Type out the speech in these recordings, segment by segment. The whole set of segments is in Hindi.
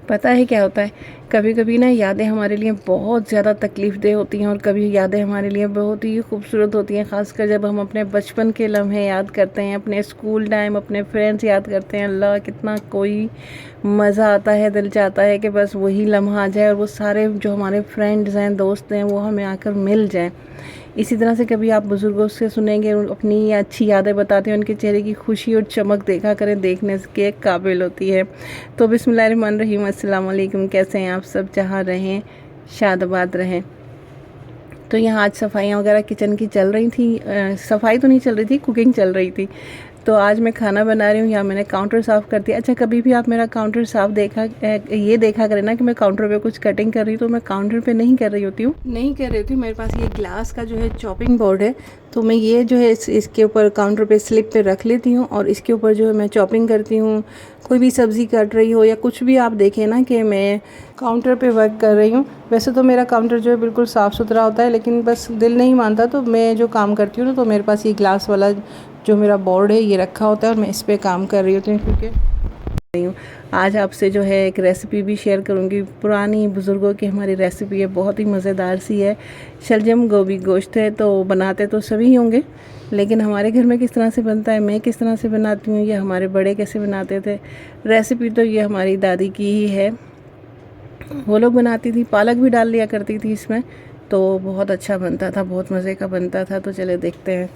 पता है क्या होता है, कभी कभी ना यादें हमारे लिए बहुत ज़्यादा तकलीफ़देह होती हैं और कभी यादें हमारे लिए बहुत ही खूबसूरत होती हैं। ख़ासकर जब हम अपने बचपन के लम्हे याद करते हैं, अपने स्कूल टाइम, अपने फ्रेंड्स याद करते हैं। अल्लाह कितना कोई मज़ा आता है, दिल चाहता है कि बस वही लम्हा आ जाए और वो सारे जो हमारे फ्रेंड्स हैं, दोस्त हैं, वो हमें आकर मिल जाएँ। इसी तरह से कभी आप बुज़ुर्गों से सुनेंगे, अपनी अच्छी यादें बताते हैं, उनके चेहरे की खुशी और चमक देखा करें, देखने के काबिल होती है। तो बिस्मिल्लाहिर्रहमानिर्रहीम, अस्सलाम वालेकुम। कैसे हैं आप सब? जहाँ रहें शादाबाद रहें। तो यहाँ आज सफाइयाँ वगैरह किचन की चल रही थी। सफाई तो नहीं चल रही थी, कुकिंग चल रही थी। तो आज मैं खाना बना रही हूँ, यहाँ मैंने काउंटर साफ़ कर दिया। अच्छा, कभी भी आप मेरा काउंटर साफ़ ये देखा करें ना कि मैं काउंटर पे कुछ कटिंग कर रही हूँ, तो मैं काउंटर पे नहीं कर रही होती हूँ, मेरे पास ये ग्लास का जो है चॉपिंग बोर्ड है। तो मैं ये जो है इसके ऊपर काउंटर पे स्लिप पे रख लेती हूँ और इसके ऊपर जो है मैं चॉपिंग करती हूँ। कोई भी सब्ज़ी कट रही हो या कुछ भी आप देखें ना कि मैं काउंटर पे वर्क कर रही हूँ। वैसे तो मेरा काउंटर जो है बिल्कुल साफ़ सुथरा होता है, लेकिन बस दिल नहीं मानता, तो मैं जो काम करती हूँ ना, तो मेरे पास ये ग्लास वाला जो मेरा बोर्ड है ये रखा होता है और मैं इस पे काम कर रही होती हूँ। क्योंकि रही हूँ आज आपसे जो है एक रेसिपी भी शेयर करूँगी। पुरानी बुज़ुर्गों की हमारी रेसिपी है, बहुत ही मज़ेदार सी है। शलजम गोभी गोश्त है, तो बनाते तो सभी होंगे, लेकिन हमारे घर में किस तरह से बनता है, मैं किस तरह से बनाती हूँ, या हमारे बड़े कैसे बनाते थे, रेसिपी तो ये हमारी दादी की ही है। वो लोग बनाती थी, पालक भी डाल लिया करती थी इसमें, तो बहुत अच्छा बनता था, बहुत मज़े का बनता था। तो चले देखते हैं।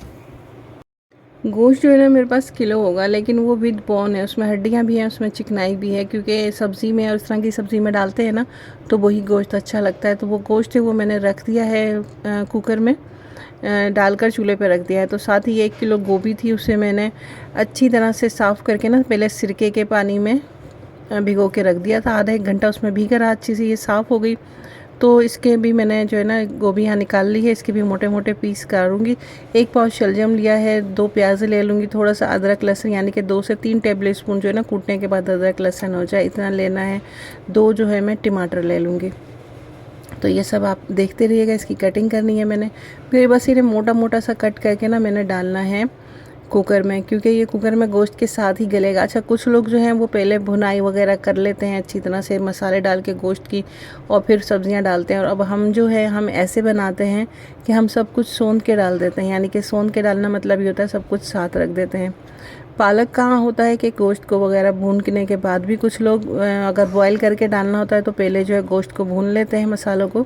गोश्त जो है ना मेरे पास किलो होगा, लेकिन वो विद बोन है, उसमें हड्डियाँ भी हैं, उसमें चिकनाई भी है, क्योंकि सब्ज़ी में और इस तरह की सब्ज़ी में डालते हैं ना, तो वही गोश्त अच्छा लगता है। तो वो गोश्त है वो मैंने रख दिया है कुकर में डालकर चूल्हे पे रख दिया है। तो साथ ही 1 किलो गोभी थी, उसे मैंने अच्छी तरह से साफ़ करके ना पहले सिरके के पानी में भिगो के रख दिया था। आधा 1 घंटा उसमें भीगा रहा, अच्छी सी ये साफ़ हो गई। तो इसके भी मैंने जो है ना गोभी यहाँ निकाल ली है, इसके भी मोटे मोटे पीस काटूँगी। 1 पाव शलजम लिया है, 2 प्याज ले लूँगी, थोड़ा सा अदरक लहसुन, यानी कि 2 से 3 टेबल स्पून जो है ना कूटने के बाद अदरक लहसुन हो जाए इतना लेना है। 2 जो है मैं टमाटर ले लूँगी। तो ये सब आप देखते रहिएगा, इसकी कटिंग करनी है मैंने। फिर बस इन्हें मोटा मोटा सा कट करके ना मैंने डालना है कुकर में, क्योंकि ये कुकर में गोश्त के साथ ही गलेगा। अच्छा, कुछ लोग जो हैं वो पहले भुनाई वगैरह कर लेते हैं अच्छी तरह से मसाले डाल के गोश्त की, और फिर सब्जियां डालते हैं। और अब हम जो है हम ऐसे बनाते हैं कि हम सब कुछ सोंध के डाल देते हैं, यानी कि सोंध के डालना मतलब ये होता है सब कुछ साथ रख देते हैं। पालक कहाँ होता है कि गोश्त को वगैरह भूनने के बाद भी कुछ लोग अगर बॉईल करके डालना होता है तो पहले जो है गोश्त को भून लेते हैं, मसालों को,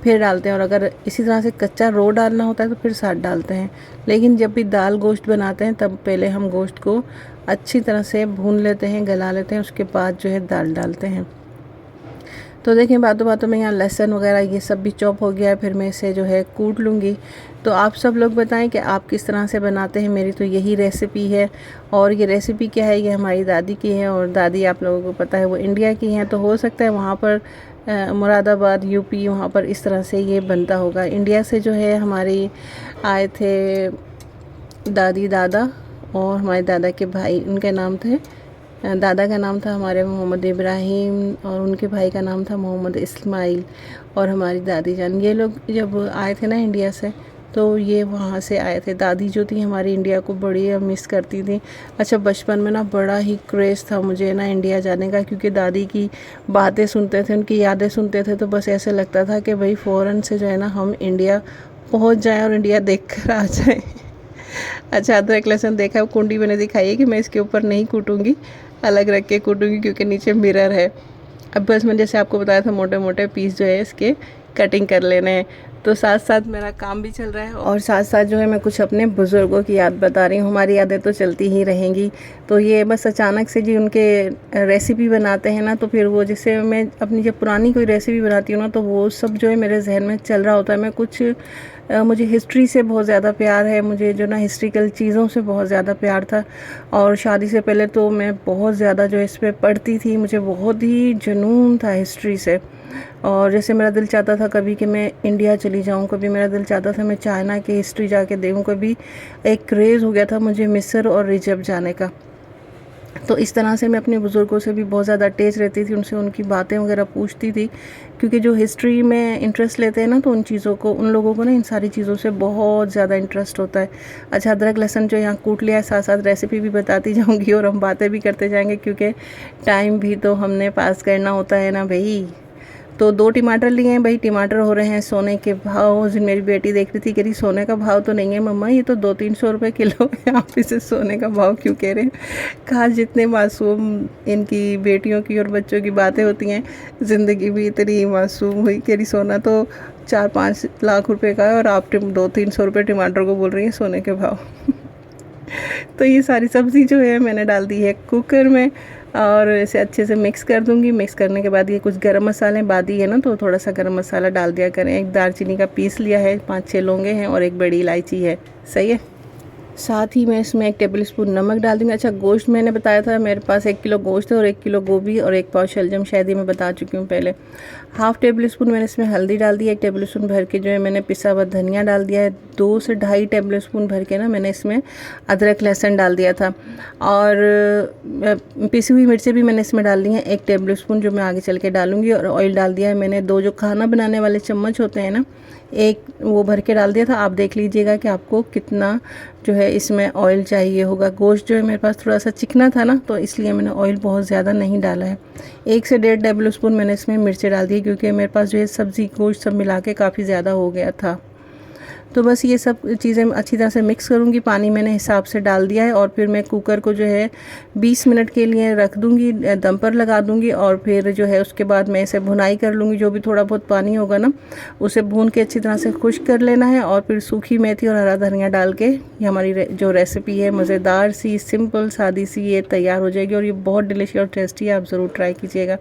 फिर डालते हैं। और अगर इसी तरह से कच्चा रो डालना होता है तो फिर साथ डालते हैं। लेकिन जब भी दाल गोश्त बनाते हैं तब पहले हम गोश्त को अच्छी तरह से भून लेते हैं, गला लेते हैं, उसके बाद जो है दाल डालते हैं। तो देखें, बातों बातों में यहाँ लहसुन वगैरह ये सब भी चॉप हो गया है, फिर मैं इसे जो है कूट लूँगी। तो आप सब लोग बताएं कि आप किस तरह से बनाते हैं। मेरी तो यही रेसिपी है, और ये रेसिपी क्या है, ये हमारी दादी की है, और दादी आप लोगों को पता है वो इंडिया की हैं, तो हो सकता है वहाँ पर मुरादाबाद यूपी वहाँ पर इस तरह से ये बनता होगा। इंडिया से जो है हमारी आए थे दादी दादा, और हमारे दादा के भाई, उनके नाम थे, दादा का नाम था हमारे मोहम्मद इब्राहिम, और उनके भाई का नाम था मोहम्मद इस्माइल। और हमारी दादी जान, ये लोग जब आए थे ना इंडिया से, तो ये वहाँ से आए थे। दादी जो थी हमारी इंडिया को बड़ी मिस करती थी। अच्छा, बचपन में ना बड़ा ही क्रेज़ था मुझे ना इंडिया जाने का, क्योंकि दादी की बातें सुनते थे, उनकी यादें सुनते थे, तो बस ऐसे लगता था कि भाई फ़ौरन से जो है ना हम इंडिया पहुँच जाएँ और इंडिया देख कर आ जाएँ। अच्छा, अदरक लहसुन देखा, कुंडी मैंने दिखाई है कि मैं इसके ऊपर नहीं कूटूँगी, अलग रख के कूटूँगी, क्योंकि नीचे मिरर है। अब बस मैंने जैसे आपको बताया था मोटे मोटे पीस जो है इसके कटिंग कर लेने हैं। तो साथ साथ मेरा काम भी चल रहा है, और साथ साथ जो है मैं कुछ अपने बुज़ुर्गों की याद बता रही हूँ। हमारी यादें तो चलती ही रहेंगी। तो ये बस अचानक से जी उनके रेसिपी बनाते हैं ना, तो फिर वो जैसे मैं अपनी जब पुरानी कोई रेसिपी बनाती हूँ ना, तो वो सब जो है मेरे जहन में चल रहा होता है। मैं कुछ मुझे हिस्ट्री से बहुत ज़्यादा प्यार है, मुझे जो ना हिस्ट्रिकल चीज़ों से बहुत ज़्यादा प्यार था। और शादी से पहले तो मैं बहुत ज़्यादा जो इस पे पढ़ती थी, मुझे बहुत ही जुनून था हिस्ट्री से। और जैसे मेरा दिल चाहता था कभी कि मैं इंडिया चली जाऊं, कभी मेरा दिल चाहता था मैं चाइना की हिस्ट्री जाके देखूं, कभी एक क्रेज़ हो गया था मुझे मिस्र और इजिप्ट जाने का। तो इस तरह से मैं अपने बुज़ुर्गों से भी बहुत ज़्यादा अटैच रहती थी, उनसे उनकी बातें वगैरह पूछती थी, क्योंकि जो हिस्ट्री में इंटरेस्ट लेते हैं ना, तो उन चीज़ों को, उन लोगों को ना इन सारी चीज़ों से बहुत ज़्यादा इंटरेस्ट होता है। अच्छा, अदरक लहसुन जो यहाँ कूट लिया है, साथ साथ रेसिपी भी बताती जाऊँगी और हम बातें भी करते जाएंगे, क्योंकि टाइम भी तो हमने पास करना होता है ना भाई। तो 2 टमाटर लिए हैं भाई, टमाटर हो रहे हैं सोने के भाव। उस दिन मेरी बेटी देख रही थी, कह रही सोने का भाव तो नहीं है मम्मा, ये तो 200-300 रुपये किलो है, आप इसे सोने का भाव क्यों कह रहे हैं। कहा जितने मासूम इनकी बेटियों की और बच्चों की बातें होती हैं, ज़िंदगी भी इतनी मासूम हुई। कह रही सोना तो 4-5 लाख रुपए का है और आप 200-300 रुपये टमाटर को बोल रही हैं सोने के भाव। तो ये सारी सब्ज़ी जो है मैंने डाल दी है कुकर में और इसे अच्छे से मिक्स कर दूंगी। मिक्स करने के बाद ये कुछ गरम मसाले बादी है ना, तो थोड़ा सा गरम मसाला डाल दिया करें। एक दालचीनी का पीस लिया है, 5-6 लौंगे हैं और एक बड़ी इलायची है। सही है। साथ ही मैं इसमें 1 टेबल स्पून नमक डाल दूँगी। अच्छा, गोश्त मैंने बताया था मेरे पास 1 किलो गोश्त है और 1 किलो गोभी और 1 पाव शलजम, शायद ये मैं बता चुकी हूँ पहले। हाफ़ टेबल स्पून मैंने इसमें हल्दी डाल दी है। 1 टेबल स्पून भर के जो है मैंने पिसा हुआ धनिया डाल दिया है। 2 से ढाई टेबल स्पून भर के ना मैंने इसमें अदरक लहसुन डाल दिया था और पिसी हुई मिर्चें भी मैंने इसमें डाल दी हैं 1 टेबल स्पून, जो मैं आगे चल के डालूँगी। और ऑयल डाल दिया है मैंने 2 जो खाना बनाने वाले चम्मच होते हैं ना, एक वो भर के डाल दिया था। आप देख लीजिएगा कि आपको कितना जो है इसमें ऑयल चाहिए होगा। गोश्त जो है मेरे पास थोड़ा सा चिकना था ना, तो इसलिए मैंने ऑयल बहुत ज़्यादा नहीं डाला है। 1 से 1.5 टेबल स्पून मैंने इसमें मिर्चें डाल दी, क्योंकि मेरे पास जो है सब्ज़ी गोश्त सब मिला के काफ़ी ज़्यादा हो गया था। तो बस ये सब चीज़ें अच्छी तरह से मिक्स करूँगी। पानी मैंने हिसाब से डाल दिया है और फिर मैं कुकर को जो है 20 मिनट के लिए रख दूँगी, दम पर लगा दूँगी। और फिर जो है उसके बाद मैं इसे भुनाई कर लूँगी। जो भी थोड़ा बहुत पानी होगा ना, उसे भून के अच्छी तरह से खुश्क कर लेना है और फिर सूखी मेथी और हरा धनिया डाल के ये हमारी जो रेसिपी है मज़ेदार सी, सिंपल सादी सी, ये तैयार हो जाएगी। और ये बहुत डिलीशियस और टेस्टी है, आप ज़रूर ट्राई कीजिएगा।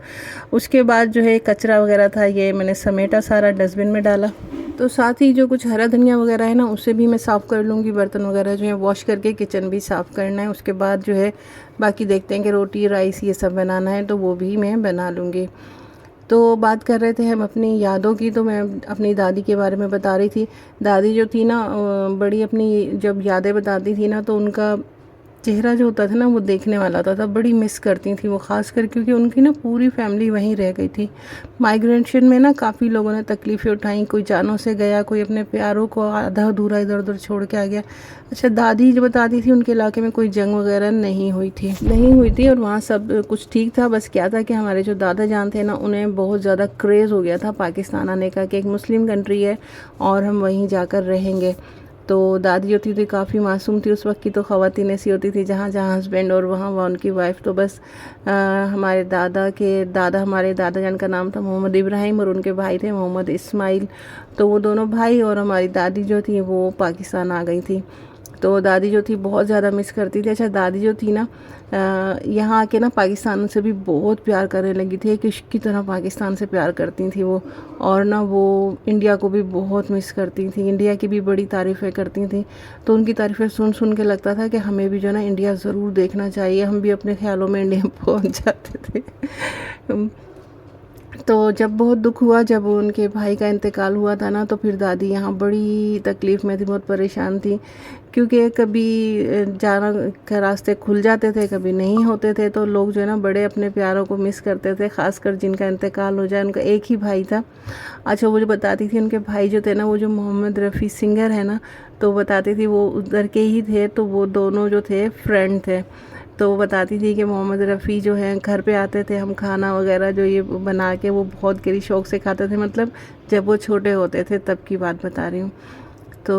उसके बाद जो है कचरा वगैरह था, ये मैंने समेटा, सारा डस्टबिन में डाला। तो साथ ही जो कुछ हरा धनिया वगैरह है ना, उसे भी मैं साफ़ कर लूँगी। बर्तन वगैरह जो है वॉश करके किचन भी साफ़ करना है। उसके बाद जो है बाकी देखते हैं कि रोटी राइस ये सब बनाना है, तो वो भी मैं बना लूँगी। तो बात कर रहे थे हम अपनी यादों की, तो मैं अपनी दादी के बारे में बता रही थी। दादी जो थी ना, बड़ी अपनी जब यादें बताती थी ना, तो उनका चेहरा जो होता था ना, वो देखने वाला होता था। बड़ी मिस करती थी वो, ख़ासकर क्योंकि उनकी ना पूरी फैमिली वहीं रह गई थी। माइग्रेशन में ना काफ़ी लोगों ने तकलीफ़ें उठाई, कोई जानों से गया, कोई अपने प्यारों को आधा अधूरा इधर उधर छोड़ के आ गया। अच्छा, दादी जो बताती थी उनके इलाके में कोई जंग वगैरह नहीं हुई थी और वहाँ सब कुछ ठीक था। बस क्या था कि हमारे जो दादा जान थे ना, उन्हें बहुत ज़्यादा क्रेज़ हो गया था पाकिस्तान आने का, कि एक मुस्लिम कंट्री है और हम वहीं जाकर रहेंगे। तो दादी जो थी काफ़ी मासूम थी। उस वक्त की तो ख़वातीन ऐसी होती थी, जहाँ जहाँ हस्बैंड और वहाँ वहाँ उनकी वाइफ। तो बस हमारे दादा हमारे दादा जान का नाम था मोहम्मद इब्राहिम और उनके भाई थे मोहम्मद इस्माइल। तो वो दोनों भाई और हमारी दादी जो थी वो पाकिस्तान आ गई थी। तो दादी जो थी बहुत ज़्यादा मिस करती थी। अच्छा, दादी जो थी ना, यहाँ आके ना पाकिस्तान से भी बहुत प्यार करने लगी थी, एक इश्क की तरह पाकिस्तान से प्यार करती थी वो। और ना वो इंडिया को भी बहुत मिस करती थी, इंडिया की भी बड़ी तारीफ़ें करती थी। तो उनकी तारीफ़ें सुन सुन के लगता था कि हमें भी जो ना इंडिया ज़रूर देखना चाहिए। हम भी अपने ख्यालों में इंडिया पहुँच जाते थे। तो जब बहुत दुख हुआ, जब उनके भाई का इंतकाल हुआ था ना, तो फिर दादी यहाँ बड़ी तकलीफ़ में थी, बहुत परेशान थी, क्योंकि कभी जाना के रास्ते खुल जाते थे, कभी नहीं होते थे। तो लोग जो है ना बड़े अपने प्यारों को मिस करते थे, ख़ासकर जिनका इंतकाल हो जाए। उनका एक ही भाई था। अच्छा, वो जो बताती थी उनके भाई जो थे ना, वो जो मोहम्मद रफ़ी सिंगर है ना, तो बताती थी वो उधर के ही थे। तो वो दोनों जो थे फ्रेंड थे। तो वो बताती थी कि मोहम्मद रफ़ी जो हैं घर पे आते थे, हम खाना वगैरह जो ये बना के वो बहुत गरी शौक़ से खाते थे। मतलब जब वो छोटे होते थे तब की बात बता रही हूँ। तो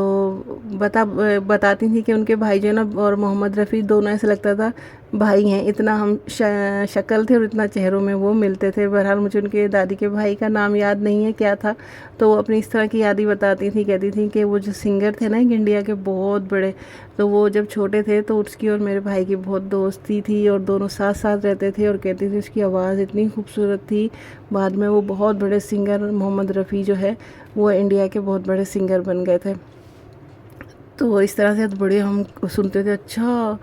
बताती थी कि उनके भाई जो है ना और मोहम्मद रफ़ी दोनों ऐसा लगता था भाई हैं, इतना हम शक्ल थे और इतना चेहरों में वो मिलते थे। बहरहाल मुझे उनके दादी के भाई का नाम याद नहीं है क्या था। तो वो अपनी इस तरह की यादें बताती थी, कहती थी कि वो जो सिंगर थे ना एक इंडिया के बहुत बड़े, तो वो जब छोटे थे तो उसकी और मेरे भाई की बहुत दोस्ती थी और दोनों साथ साथ रहते थे। और कहती थी उसकी आवाज़ इतनी खूबसूरत थी। बाद में वो बहुत बड़े सिंगर मोहम्मद रफ़ी जो है वो इंडिया के बहुत बड़े सिंगर बन गए थे। तो इस तरह से बड़े हम सुनते थे। अच्छा,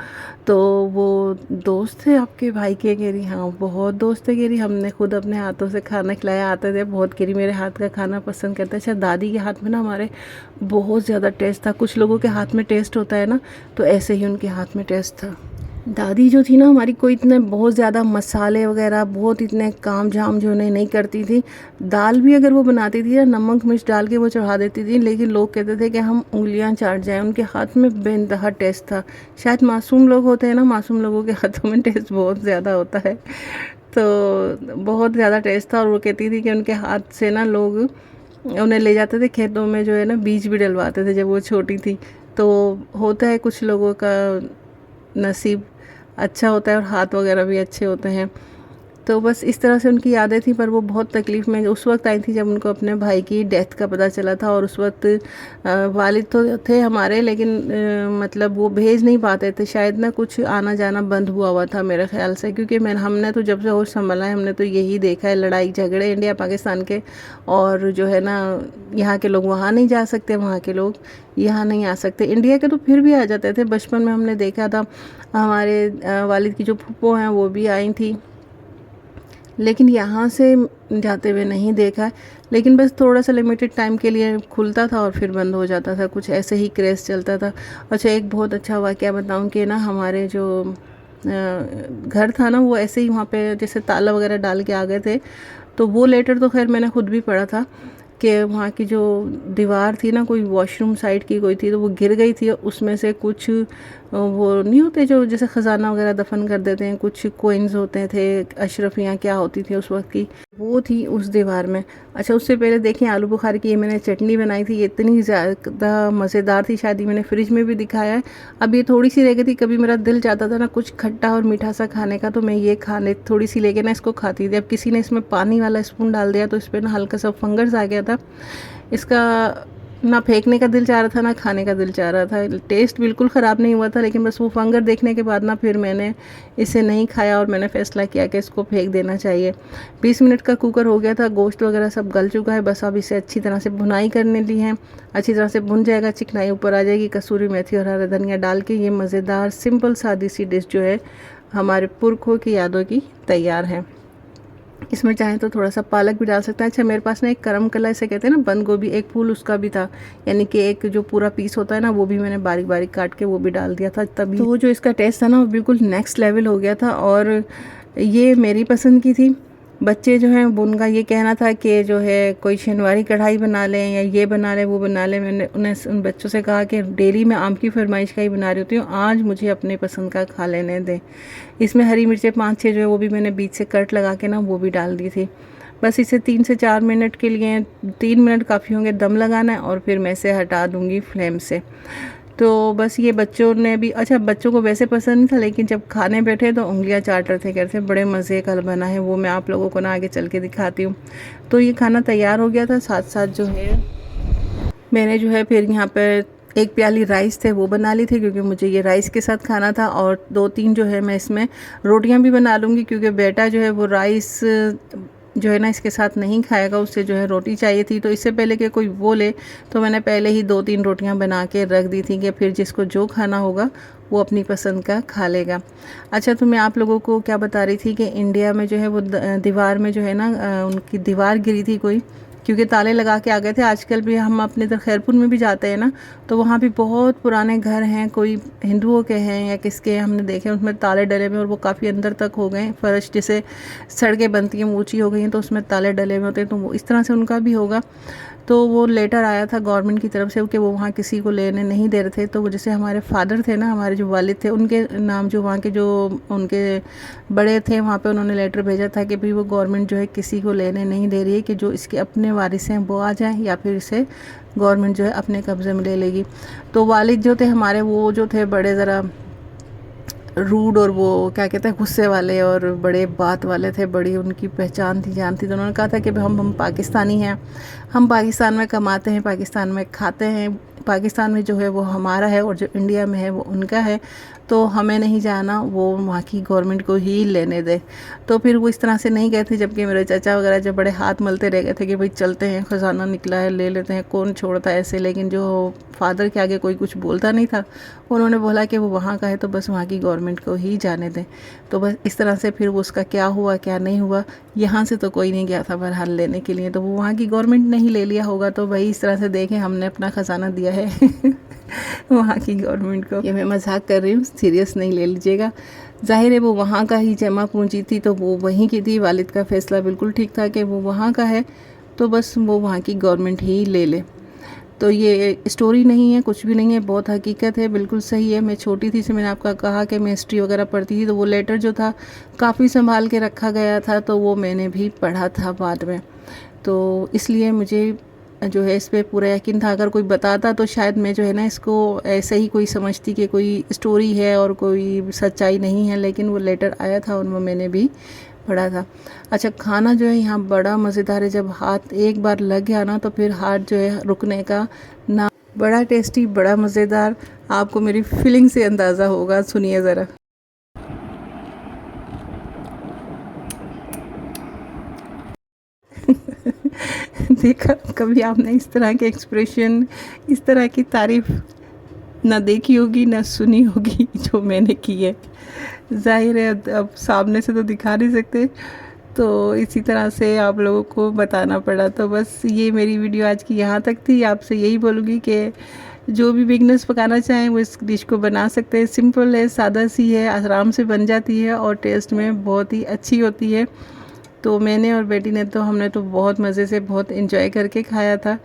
तो वो दोस्त थे आपके भाई के? कह रही हाँ बहुत दोस्त थे। कह रही हमने खुद अपने हाथों से खाना खिलाया, आते थे बहुत। कह रही मेरे हाथ का खाना पसंद करते। अच्छा, दादी के हाथ में ना हमारे बहुत ज़्यादा टेस्ट था। कुछ लोगों के हाथ में टेस्ट होता है ना, तो ऐसे ही उनके हाथ में टेस्ट था। दादी जो थी ना हमारी, कोई इतने बहुत ज़्यादा मसाले वगैरह बहुत इतने काम झाम जो नहीं करती थी। दाल भी अगर वो बनाती थी ना, नमक मिर्च डाल के वो चढ़ा देती थी, लेकिन लोग कहते थे कि हम उंगलियां चाट जाएं। उनके हाथ में बेइंतहा टेस्ट था। शायद मासूम लोग होते हैं ना, मासूम लोगों के हाथों में टेस्ट बहुत ज़्यादा होता है। तो बहुत ज़्यादा टेस्ट था। और वो कहती थी कि उनके हाथ से ना लोग उन्हें ले जाते थे खेतों में, जो है ना बीज भी डलवाते थे जब वो छोटी थी। तो होता है कुछ लोगों का नसीब अच्छा होता है और हाथ वगैरह भी अच्छे होते हैं। तो बस इस तरह से उनकी यादें थी। पर वो बहुत तकलीफ़ में उस वक्त आई थी जब उनको अपने भाई की डेथ का पता चला था। और उस वक्त वालिद तो थे हमारे, लेकिन मतलब वो भेज नहीं पाते थे। शायद ना कुछ आना जाना बंद हुआ हुआ था मेरे ख्याल से, क्योंकि हमने तो जब से होश संभाला है हमने तो यही देखा है, लड़ाई झगड़े इंडिया पाकिस्तान के। और जो है ना, यहाँ के लोग वहाँ नहीं जा सकते, वहाँ के लोग यहाँ नहीं आ सकते। इंडिया के तो फिर भी आ जाते थे। बचपन में हमने देखा था, हमारे वालिद की जो फूफो हैं वो भी आई थी, लेकिन यहाँ से जाते हुए नहीं देखा है। लेकिन बस थोड़ा सा लिमिटेड टाइम के लिए खुलता था और फिर बंद हो जाता था, कुछ ऐसे ही क्रेज़ चलता था। अच्छा, एक बहुत अच्छा वाक़या बताऊँ कि ना, हमारे जो घर था ना, वो ऐसे ही वहाँ पे जैसे ताला वगैरह डाल के आ गए थे। तो वो लेटर तो खैर मैंने खुद भी पढ़ा था कि वहाँ की जो दीवार थी ना, कोई वॉशरूम साइड की कोई थी, तो वो गिर गई थी। उसमें से कुछ वो नहीं होते जो जैसे ख़जाना वगैरह दफन कर देते हैं, कुछ कोइंस होते थे, अशरफियाँ क्या होती थी उस वक्त की, वो थी उस दीवार में। अच्छा, उससे पहले देखिए आलू बुखारे की ये मैंने चटनी बनाई थी, ये इतनी ज़्यादा मज़ेदार थी, शायद ये मैंने फ्रिज में भी दिखाया है। अब ये थोड़ी सी रह गई थी, कभी मेरा दिल चाहता था ना कुछ खट्टा और मीठा सा खाने का, तो मैं ये खाने थोड़ी सी लेके ना इसको खाती थी। अब किसी ने इसमें पानी वाला स्पून डाल दिया तो इस पर ना हल्का सा फंगस आ गया था। इसका ना फेंकने का दिल चाह रहा था ना खाने का दिल चाह रहा था। टेस्ट बिल्कुल ख़राब नहीं हुआ था, लेकिन बस वो फंगर देखने के बाद ना फिर मैंने इसे नहीं खाया और मैंने फ़ैसला किया कि इसको फेंक देना चाहिए। 20 मिनट का कुकर हो गया था, गोश्त वगैरह सब गल चुका है। बस अब इसे अच्छी तरह से भुनाई करने ली है। अच्छी तरह से भुन जाएगा, चिकनाई ऊपर आ जाएगी, कसूरी मेथी और हरा धनिया डाल के ये मज़ेदार सिंपल सादी सी डिश जो है हमारे पुरखों की यादों की तैयार है। इसमें चाहे तो थोड़ा सा पालक भी डाल सकते हैं। अच्छा, मेरे पास ना एक करम कला इसे कहते हैं ना, बंद गोभी, एक फूल उसका भी था, यानी कि एक जो पूरा पीस होता है ना, वो भी मैंने बारीक बारीक काट के वो भी डाल दिया था। तभी तो जो इसका टेस्ट था ना, वो बिल्कुल नेक्स्ट लेवल हो गया था। और ये मेरी पसंद की थी। बच्चे जो हैं उनका ये कहना था कि जो है कोई शनिवारी कढ़ाई बना लें या ये बना लें वो बना लें। मैंने उन बच्चों से कहा कि डेली मैं आम की फरमाइश का ही बना रही होती हूँ, आज मुझे अपने पसंद का खा लेने दें। इसमें हरी मिर्चें 5-6 जो है वो भी मैंने बीच से कट लगा के ना वो भी डाल दी थी। बस इसे 3 से 4 मिनट के लिए, 3 मिनट काफ़ी होंगे, दम लगाना है और फिर मैं इसे हटा दूँगी फ्लेम से। तो बस ये बच्चों ने भी, अच्छा बच्चों को वैसे पसंद नहीं था, लेकिन जब खाने बैठे तो उंगलियां चाट रहे थे, कहते बड़े मज़े का बना है। वो मैं आप लोगों को ना आगे चल के दिखाती हूँ। तो ये खाना तैयार हो गया था। साथ साथ जो है मैंने जो है फिर यहाँ पर 1 प्याली राइस थे वो बना ली थी, क्योंकि मुझे ये राइस के साथ खाना था। और 2-3 जो है मैं इसमें रोटियां भी बना लूँगी, क्योंकि बेटा जो है वो राइस जो है ना इसके साथ नहीं खाएगा, उससे जो है रोटी चाहिए थी। तो इससे पहले कि कोई बोले, तो मैंने पहले ही 2-3 रोटियां बना के रख दी थी कि फिर जिसको जो खाना होगा वो अपनी पसंद का खा लेगा। अच्छा, तो मैं आप लोगों को क्या बता रही थी कि इंडिया में जो है वो दीवार में जो है ना उनकी दीवार गिरी थी कोई, क्योंकि ताले लगा के आ गए थे। आजकल भी हम अपने इधर खैरपुर में भी जाते हैं ना, तो वहाँ भी बहुत पुराने घर हैं, कोई हिंदुओं के हैं या किसके हैं, हमने देखे उसमें ताले डले हुए और वो काफ़ी अंदर तक हो गए। फर्श जैसे सड़कें बनती हैं ऊंची हो गई हैं, तो उसमें ताले डले हुए होते हैं, तो वो इस तरह से उनका भी होगा। तो वो लेटर आया था गवर्नमेंट की तरफ से कि वो वहाँ किसी को लेने नहीं दे रहे थे। तो वो जैसे हमारे फादर थे ना, हमारे जो वालिद थे, उनके नाम जो वहाँ के जो उनके बड़े थे वहाँ पे उन्होंने लेटर भेजा था कि भाई वो गवर्नमेंट जो है किसी को लेने नहीं दे रही है, कि जो इसके अपने वारिस हैं वो आ जाएं या फिर इसे गवर्नमेंट जो है अपने कब्ज़े में ले लेगी। तो वालिद जो थे हमारे, वो जो थे बड़े ज़रा रूड और वो क्या कहते हैं गुस्से वाले और बड़े बात वाले थे, बड़ी उनकी पहचान थी, जान थी। तो उन्होंने कहा था कि हम पाकिस्तानी हैं, हम पाकिस्तान में कमाते हैं, पाकिस्तान में खाते हैं, पाकिस्तान में जो है वो हमारा है और जो इंडिया में है वो उनका है, तो हमें नहीं जाना, वो वहाँ की गवर्नमेंट को ही लेने दे। तो फिर वो इस तरह से नहीं गए थे, जबकि मेरे चाचा वगैरह जब बड़े हाथ मलते रह गए थे कि भाई चलते हैं, ख़जाना निकला है ले लेते हैं, कौन छोड़ता है ऐसे। लेकिन जो फादर के आगे कोई कुछ बोलता नहीं था, उन्होंने बोला कि वो वहाँ का है तो बस वहाँ की गवर्नमेंट को ही जाने दें। तो बस इस तरह से फिर वो उसका क्या हुआ क्या नहीं हुआ, यहाँ से तो कोई नहीं गया था बहरहाल लेने के लिए, तो वो वहाँ की गवर्नमेंट ने ही ले लिया होगा। तो भाई इस तरह से देखें हमने अपना ख़जाना दिया है वहाँ की गवर्नमेंट को। ये मैं मजाक कर रही हूँ, सीरियस नहीं ले लीजिएगा। ज़ाहिर है वो वहाँ का ही जमा पूंजी थी, तो वो वहीं की थी। वालिद का फ़ैसला बिल्कुल ठीक था कि वो वहाँ का है, तो बस वो वहाँ की गवर्नमेंट ही ले ले। तो ये स्टोरी नहीं है, कुछ भी नहीं है, बहुत हकीकत है, बिल्कुल सही है। मैं छोटी थी से मैंने आपका कहा कि मैं हिस्ट्री वगैरह पढ़ती थी, तो वो लेटर जो था काफ़ी संभाल के रखा गया था, तो वो मैंने भी पढ़ा था बाद में। तो इसलिए मुझे जो है इस पे पूरा यकीन था। अगर कोई बताता तो शायद मैं जो है ना इसको ऐसे ही कोई समझती कि कोई स्टोरी है और कोई सच्चाई नहीं है, लेकिन वो लेटर आया था और वो मैंने भी पड़ा था। अच्छा, खाना जो है यहाँ बड़ा मज़ेदार है। जब हाथ एक बार लग गया ना तो फिर हाथ जो है रुकने का ना। बड़ा टेस्टी, बड़ा मज़ेदार। आपको मेरी फीलिंग से अंदाज़ा होगा, सुनिए ज़रा। देखा, कभी आपने इस तरह के एक्सप्रेशन, इस तरह की तारीफ़ ना देखी होगी ना सुनी होगी जो मैंने की है। ज़ाहिर है अब सामने से तो दिखा नहीं सकते, तो इसी तरह से आप लोगों को बताना पड़ा। तो बस ये मेरी वीडियो आज की यहाँ तक थी। आपसे यही बोलूँगी कि जो भी बिगनर्स पकाना चाहें वो इस डिश को बना सकते हैं। सिंपल है, सादा सी है, आराम से बन जाती है और टेस्ट में बहुत ही अच्छी होती है। तो मैंने और बेटी ने तो हमने तो बहुत मज़े से बहुत एंजॉय करके खाया था।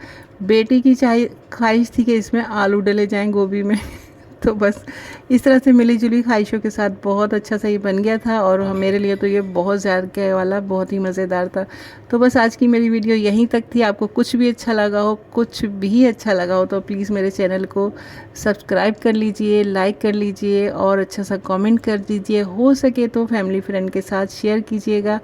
बेटी की ख्वाहिश थी कि इसमें आलू डले जाएं गोभी में। तो बस इस तरह से मिली जुली ख्वाहिशों के साथ बहुत अच्छा सा ये बन गया था, और मेरे लिए तो ये बहुत ज़ायके वाला बहुत ही मज़ेदार था। तो बस आज की मेरी वीडियो यहीं तक थी। आपको कुछ भी अच्छा लगा हो, कुछ भी अच्छा लगा हो, तो प्लीज़ मेरे चैनल को सब्सक्राइब कर लीजिए, लाइक कर लीजिए और अच्छा सा कमेंट कर दीजिए। हो सके तो फैमिली फ्रेंड के साथ शेयर कीजिएगा।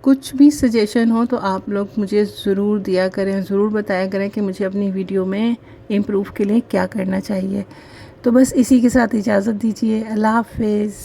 कुछ भी सजेशन हो तो आप लोग मुझे ज़रूर दिया करें, ज़रूर बताया करें कि मुझे अपनी वीडियो में इम्प्रूव के लिए क्या करना चाहिए। तो बस इसी के साथ इजाज़त दीजिए। अल्लाह हाफ़िज़।